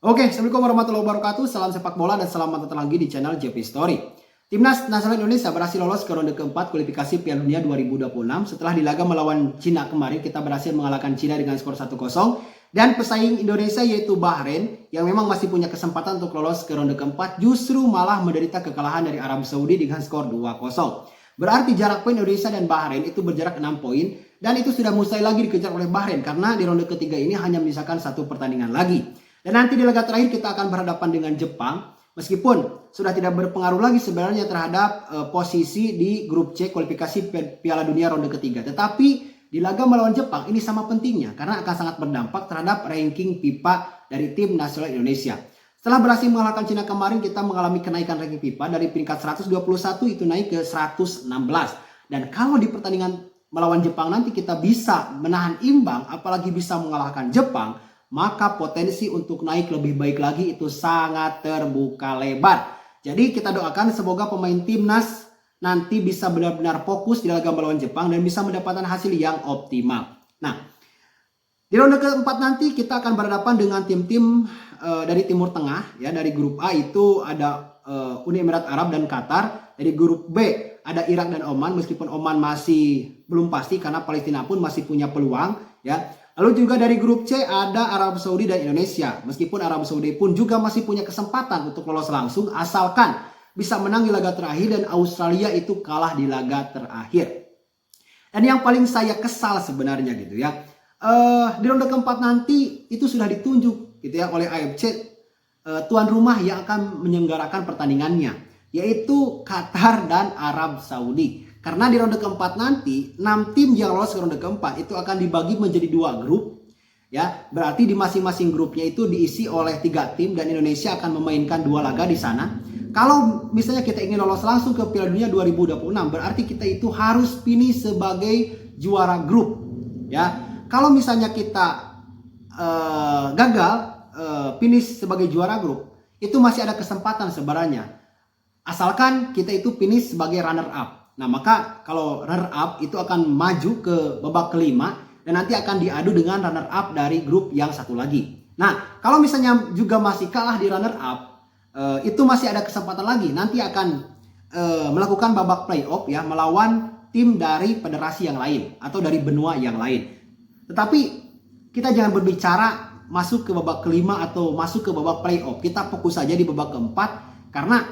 Oke, Assalamualaikum warahmatullahi wabarakatuh. Salam sepak bola dan selamat datang lagi di channel JP Story. Timnas Nasional Indonesia berhasil lolos ke ronde keempat kualifikasi Piala Dunia 2026 setelah di laga melawan Cina kemarin kita berhasil mengalahkan Cina dengan skor 1-0 dan pesaing Indonesia yaitu Bahrain yang memang masih punya kesempatan untuk lolos ke ronde keempat justru malah menderita kekalahan dari Arab Saudi dengan skor 2-0. Berarti jarak poin Indonesia dan Bahrain itu berjarak 6 poin dan itu sudah mulai lagi dikejar oleh Bahrain karena di ronde ketiga ini hanya menyisakan satu pertandingan lagi. Dan nanti di laga terakhir kita akan berhadapan dengan Jepang. Meskipun sudah tidak berpengaruh lagi sebenarnya terhadap posisi di grup C kualifikasi Piala Dunia ronde ketiga. Tetapi di laga melawan Jepang ini sama pentingnya karena akan sangat berdampak terhadap ranking FIFA dari tim nasional Indonesia. Setelah berhasil mengalahkan Cina kemarin kita mengalami kenaikan ranking FIFA dari peringkat 121 itu naik ke 116. Dan kalau di pertandingan melawan Jepang nanti kita bisa menahan imbang apalagi bisa mengalahkan Jepang, maka potensi untuk naik lebih baik lagi itu sangat terbuka lebar. Jadi kita doakan semoga pemain timnas nanti bisa benar-benar fokus di laga melawan Jepang dan bisa mendapatkan hasil yang optimal. Nah, di ronde keempat nanti kita akan berhadapan dengan tim-tim dari Timur Tengah ya. Dari grup A itu ada Uni Emirat Arab dan Qatar. Dari grup B ada Irak dan Oman, meskipun Oman masih belum pasti karena Palestina pun masih punya peluang ya. Lalu juga dari grup C ada Arab Saudi dan Indonesia. Meskipun Arab Saudi pun juga masih punya kesempatan untuk lolos langsung asalkan bisa menang di laga terakhir dan Australia itu kalah di laga terakhir. Dan yang paling saya kesal sebenarnya gitu ya. Di ronde keempat nanti itu sudah ditunjuk gitu ya oleh AFC tuan rumah yang akan menyelenggarakan pertandingannya, yaitu Qatar dan Arab Saudi. Karena di ronde keempat nanti 6 tim yang lolos ke ronde keempat itu akan dibagi menjadi 2 grup ya. Berarti di masing-masing grupnya itu diisi oleh 3 tim dan Indonesia akan memainkan 2 laga di sana. Kalau misalnya kita ingin lolos langsung ke Piala Dunia 2026 berarti kita itu harus finish sebagai juara grup ya. Kalau misalnya kita gagal finish sebagai juara grup itu masih ada kesempatan sebenarnya asalkan kita itu finish sebagai runner up. Nah, maka kalau runner up itu akan maju ke babak kelima dan nanti akan diadu dengan runner up dari grup yang satu lagi. Nah, kalau misalnya juga masih kalah di runner up, itu masih ada kesempatan lagi. Nanti akan melakukan babak playoff ya, melawan tim dari federasi yang lain atau dari benua yang lain. Tetapi kita jangan berbicara masuk ke babak kelima atau masuk ke babak playoff. Kita fokus saja di babak keempat karena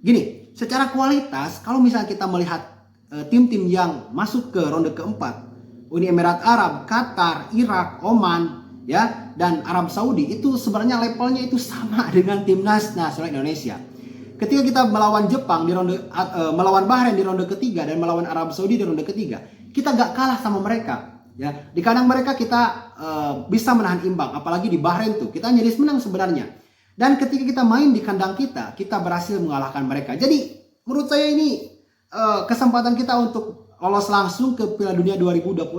gini. Secara kualitas, kalau misalnya kita melihat tim-tim yang masuk ke ronde keempat, Uni Emirat Arab, Qatar, Irak, Oman, ya, dan Arab Saudi itu sebenarnya levelnya itu sama dengan timnas nasional Indonesia. Ketika kita melawan Jepang di ronde, melawan Bahrain di ronde ketiga dan melawan Arab Saudi di ronde ketiga, kita gak kalah sama mereka. Ya, di kandang mereka kita bisa menahan imbang, apalagi di Bahrain tuh kita nyaris menang sebenarnya. Dan ketika kita main di kandang kita berhasil mengalahkan mereka. Jadi menurut saya ini kesempatan kita untuk lolos langsung ke Piala Dunia 2026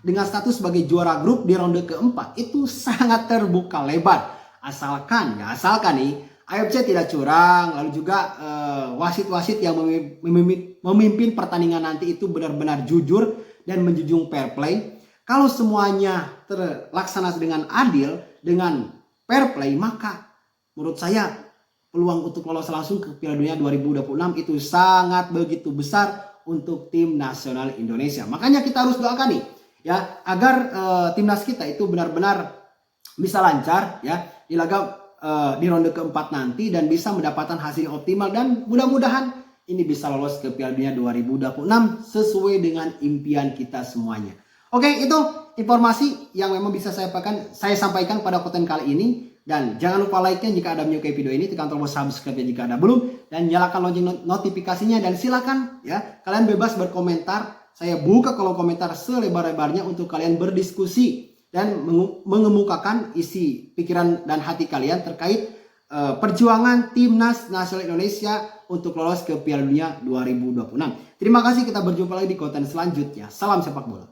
dengan status sebagai juara grup di ronde keempat itu sangat terbuka lebar. Asalkan nih AFC tidak curang, lalu juga wasit-wasit yang memimpin pertandingan nanti itu benar-benar jujur dan menjunjung fair play. Kalau semuanya terlaksana dengan adil, dengan fair play, maka menurut saya peluang untuk lolos langsung ke Piala Dunia 2026 itu sangat begitu besar untuk tim nasional Indonesia. Makanya kita harus doakan nih ya agar timnas kita itu benar-benar bisa lancar ya di laga di ronde keempat nanti dan bisa mendapatkan hasil yang optimal dan mudah-mudahan ini bisa lolos ke Piala Dunia 2026 sesuai dengan impian kita semuanya. Oke, itu informasi yang memang bisa saya sampaikan pada konten kali ini. Dan jangan lupa like-nya jika Anda menyukai video ini, tekan tombol subscribe-nya jika Anda belum, dan nyalakan lonceng notifikasinya, dan silakan ya kalian bebas berkomentar. Saya buka kolom komentar selebar-lebarnya untuk kalian berdiskusi dan mengemukakan isi pikiran dan hati kalian terkait perjuangan timnas nasional Indonesia untuk lolos ke Piala Dunia 2026. Terima kasih, kita berjumpa lagi di konten selanjutnya. Salam sepak bola.